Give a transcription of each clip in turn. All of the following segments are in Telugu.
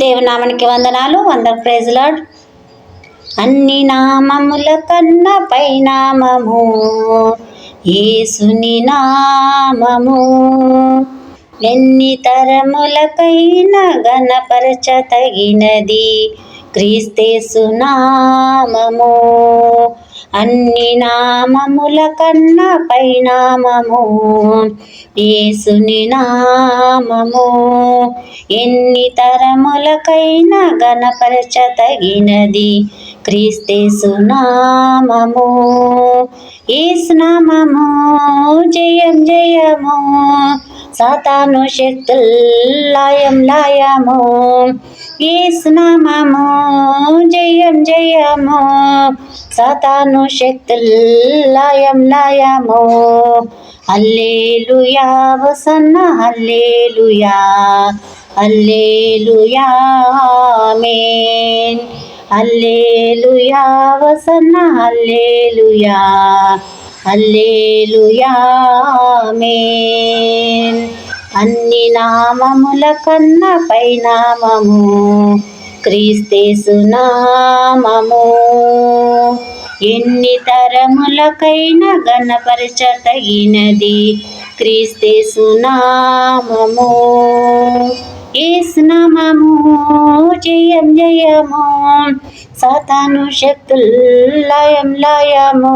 దేవునామానికి వందనాలు. Praise Lord. అన్ని నామముల కన్నా పైనామము యేసుని నామము. ఎన్ని తరములకైనా గణపరచతగినది క్రీస్తేసు నామము. అన్ని నామముల కన్నా పైనామము యేసుని నామము. ఎన్ని తరములకైనా గణపరచతగినది క్రీస్తేసు నామము. యేసు నామము జయం జయము, సాతాను శక్తుల్ లయం లయము. యేసు నామము జయం జయము, సాతాను శక్తుల్ లయం లయము. హల్లెలూయా హోసన్నా హల్లెలూయా, హల్లెలూయా ఆమేన్. హల్లెలూయా హోసన్నా హల్లెలూయా, హల్లెలూయా ఆమేన్. అన్ని నామముల కన్నా పైనామము క్రీస్తేసు నామము. ఎన్ని తరములకైనా గణపరచతగినది క్రీస్తేసు నామము. యేసు నామము జయం జయము, సాతాను శక్తుల్ లయం లయము.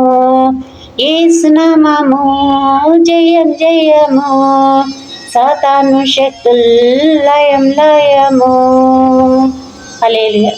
యేసు నామము జయం జయము, సాతాను శక్తుల్ లయం లయము. హల్లెలూయా.